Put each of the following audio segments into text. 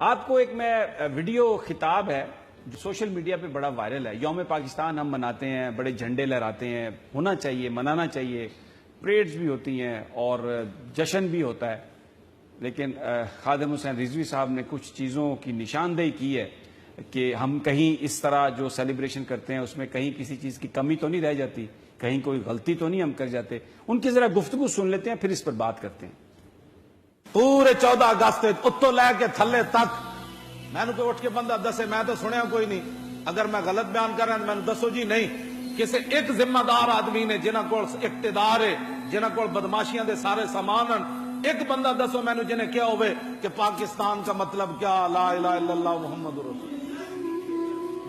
آپ کو ایک میں ویڈیو خطاب ہے جو سوشل میڈیا پہ بڑا وائرل ہے. یوم پاکستان ہم مناتے ہیں, بڑے جھنڈے لہراتے ہیں, ہونا چاہیے, منانا چاہیے, پریڈز بھی ہوتی ہیں اور جشن بھی ہوتا ہے. لیکن خادم حسین رضوی صاحب نے کچھ چیزوں کی نشاندہی کی ہے کہ ہم کہیں اس طرح جو سیلیبریشن کرتے ہیں اس میں کہیں کسی چیز کی کمی تو نہیں رہ جاتی, کہیں کوئی غلطی تو نہیں ہم کر جاتے. ان کی ذرا گفتگو سن لیتے ہیں, پھر اس پر بات کرتے ہیں. پورے 14 اگست اتو لے کے تھلے تک میں کوئی اٹھ کے بندہ دسے, میں تو سنیا کوئی نہیں. اگر میں غلط بیان کر رہا میں دسو جی. نہیں, کسی ایک ذمہ دار آدمی نے جنہ کو اقتدار ہے, جنہ کو بدماشیاں دے سارے سامان, ایک بندہ دسو میں جنہیں کیا ہوئے کہ پاکستان کا مطلب کیا, لا الہ الا اللہ محمد رسول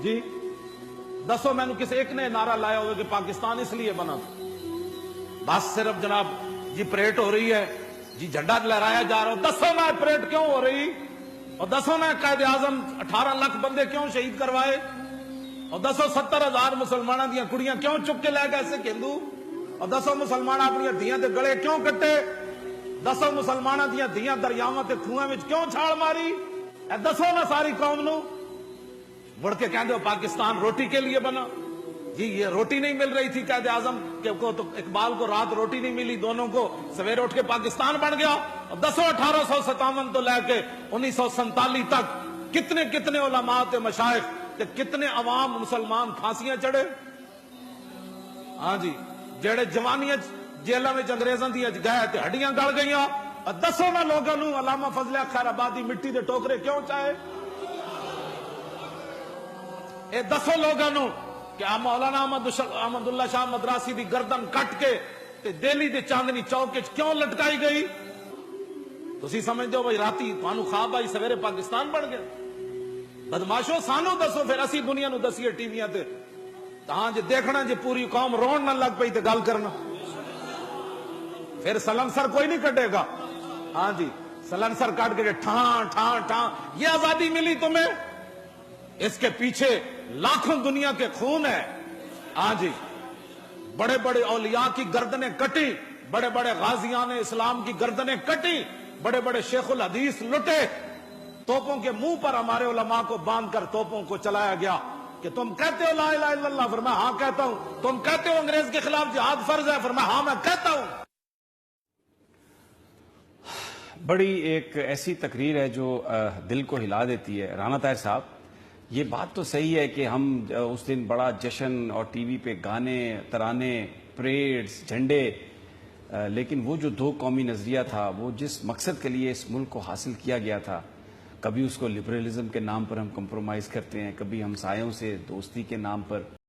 جی. دسو میں کسی ایک نے نعرہ لایا ہوئے کہ پاکستان اس لیے بنا. بس صرف جناب جی پریڈ ہو رہی ہے, جی جھنڈا لہرایا جا رہا ہو. دسو میں پریڈ کیوں ہو رہی, اور دسو میں قائد اعظم 18 لاکھ بندے کیوں شہید کروائے, اور دسو 70,000 مسلمانوں دیا کڑیاں کیوں چک کے لے گئے ایسے ہندو, اور دسو مسلمان اپنی دھیاں دے گلے کیوں کٹے, دسو مسلمانوں دیا دھیاں دریاواں تے کھوئیں وچ کیوں چھاڑ ماری. اے دسو نا ساری قوم نو. مڑ کے کہندے ہو پاکستان روٹی کے لیے بنا. جی یہ روٹی نہیں مل رہی تھی قائد اعظم کو, تو اقبال کو رات روٹی نہیں ملی, دونوں کو سویرے اٹھ کے پاکستان بن گیا. اور دسو 1857 تو لے کے 1947 تک کتنے کتنے علماء تے مشائخ تے کتنے عوام مسلمان پھانسیاں چڑھے. ہاں جی, جڑے جوانیاں جیلوں میں انگریزاں دی گئے تے ہڈیاں گل گئیاں. اور دسو نا لوگوں نو علامہ فضل خیر آبادی مٹی دے ٹوکرے کیوں چاہے. اے دسو لوگوں نو کہ مولانا احمد اللہ شاہ مدراسی دی گردن کٹ کے تے دہلی دے چاندنی چوک کیوں لٹکائی گئی. تسی سمجھ دو بھائی راتی تانوں خواب آئی سویرے پاکستان بن گیا. بدماشو سانو دسو پھر اسی دنیا نو دسیے ٹی ویاں تے. ہاں جی دیکھنا جی پوری قوم رون نہ لگ پئی تے گل کرنا, پھر سلنسر کوئی نہیں کٹے گا. ہاں جی سلنسر کٹ کے ٹھان ٹھان ٹھان, یہ آزادی ملی تمہیں, اس کے پیچھے لاکھوں دنیا کے خون ہے. ہاں جی بڑے بڑے اولیاء کی گردنیں کٹی, بڑے بڑے غازیان اسلام کی گردنیں کٹی, بڑے بڑے شیخ الحدیث لٹے, توپوں کے منہ پر ہمارے علماء کو باندھ کر توپوں کو چلایا گیا کہ تم کہتے ہو لا الہ الا اللہ, فرمایا ہاں کہتا ہوں. تم کہتے ہو انگریز کے خلاف جہاد فرض ہے, فرمایا ہاں میں کہتا ہوں. بڑی ایک ایسی تقریر ہے جو دل کو ہلا دیتی ہے. رانا طاہر صاحب, یہ بات تو صحیح ہے کہ ہم اس دن بڑا جشن اور ٹی وی پہ گانے ترانے پریڈز جھنڈے, لیکن وہ جو دو قومی نظریہ تھا, وہ جس مقصد کے لیے اس ملک کو حاصل کیا گیا تھا, کبھی اس کو لبرلزم کے نام پر ہم کمپرومائز کرتے ہیں, کبھی ہمسایوں سے دوستی کے نام پر